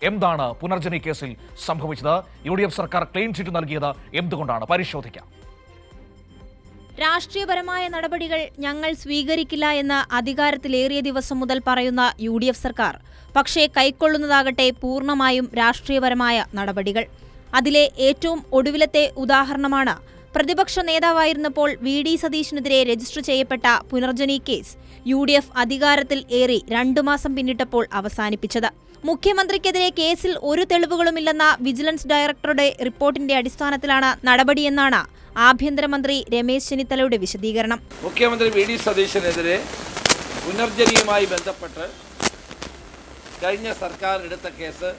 എന്താണ് പുനർജനി കേസിൽ സംഭവിച്ചത്? UDF സർക്കാർ ക്ലീൻ ചിറ്റ് നൽകിയത് എന്തുകൊണ്ടാണ്? പരിശോധിക്കാം. രാഷ്ട്രീയപരമായ നടപടികൾ ഞങ്ങൾ സ്വീകരിക്കില്ല എന്ന് അധികാരത്തിലേറിയ ദിവസം മുതൽ പറയുന്ന UDF സർക്കാർ പക്ഷേ കൈക്കൊള്ളുന്നതാകട്ടെ പൂർണ്ണമായും രാഷ്ട്രീയപരമായ നടപടികൾ. അതിലെ ഏറ്റവും ഒടുവിലത്തെ ഉദാഹരണമാണ് പ്രതിപക്ഷ നേതാവായിരുന്നപ്പോൾ VD സതീശനെതിരെ രജിസ്റ്റർ ചെയ്യപ്പെട്ട പുനർജനി കേസ് UDF അധികാരത്തിൽ ഏറി 2 മാസം പിന്നിട്ടപ്പോൾ അവസാനിപ്പിച്ചത്. മുഖ്യമന്ത്രിക്കെതിരെ കേസിൽ ഒരു തെളിവുകളുമില്ലെന്ന വിജിലൻസ് ഡയറക്ടറുടെ റിപ്പോർട്ടിന്റെ അടിസ്ഥാനത്തിലാണ് നടപടിയെന്നാണ് ആഭ്യന്തരമന്ത്രി രമേശ് ചെന്നിത്തലയുടെ വിശദീകരണം. മുഖ്യമന്ത്രി VD സതീശനെതിരെ പുനർജനിയുമായി ബന്ധപ്പെട്ട് കഴിഞ്ഞ സർക്കാർ എടുത്ത കേസ്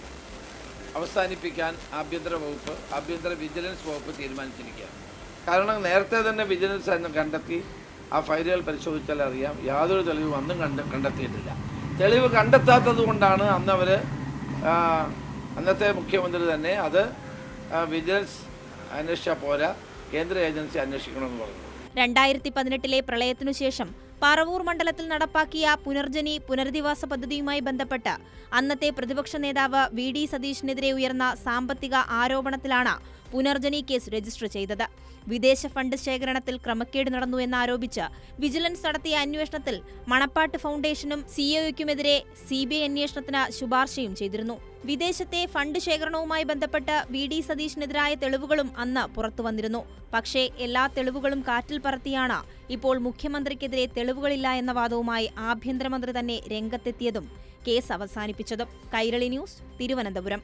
അവസാനിപ്പിക്കാൻ ആഭ്യന്തര വിജിലൻസ് വകുപ്പ് തീരുമാനിച്ചിരിക്കുകയാണ്. കാരണം നേരത്തെ തന്നെ വിജിലൻസ് എന്ന് കണ്ടെത്തി ആ ഫയലുകൾ പരിശോധിച്ചാൽ അറിയാം, യാതൊരു തെളിവും അന്നും കണ്ടെത്തിയിട്ടില്ല. തെളിവ് കണ്ടെത്താത്തത് കൊണ്ടാണ് അന്നത്തെ മുഖ്യമന്ത്രി തന്നെ അത് വിജിലൻസ് അന്വേഷിച്ചാൽ പോരാ, കേന്ദ്ര ഏജൻസി അന്വേഷിക്കണമെന്ന് പറഞ്ഞു. 2018 പ്രളയത്തിനു ശേഷം പറവൂർ മണ്ഡലത്തിൽ നടപ്പാക്കിയ പുനർജനി പുനരധിവാസ പദ്ധതിയുമായി ബന്ധപ്പെട്ട് അന്നത്തെ പ്രതിപക്ഷ നേതാവ് VD സതീശനെതിരെ ഉയർന്ന സാമ്പത്തിക ആരോപണത്തിലാണ് പുനർജനി കേസ് രജിസ്റ്റർ ചെയ്തത്. വിദേശ ഫണ്ട് ശേഖരണത്തിൽ ക്രമക്കേട് നടന്നു എന്നാരോപിച്ച് വിജിലൻസ് നടത്തിയ അന്വേഷണത്തിൽ മണപ്പാട്ട് ഫൗണ്ടേഷനും CIOയ്ക്കുമെതിരെ CBI അന്വേഷണത്തിന് ശുപാർശയും ചെയ്തിരുന്നു. വിദേശത്തെ ഫണ്ട് ശേഖരണവുമായി ബന്ധപ്പെട്ട് VD സതീശനെതിരായ തെളിവുകളും അന്ന് പുറത്തുവന്നിരുന്നു. പക്ഷേ എല്ലാ തെളിവുകളും കാറ്റിൽ പറത്തിയാണ് ഇപ്പോൾ മുഖ്യമന്ത്രിക്കെതിരെ തെളിവുകളില്ല എന്ന വാദവുമായി ആഭ്യന്തരമന്ത്രി തന്നെ രംഗത്തെത്തിയതും കേസ് അവസാനിപ്പിച്ചതും. കൈരളി ന്യൂസ്, തിരുവനന്തപുരം.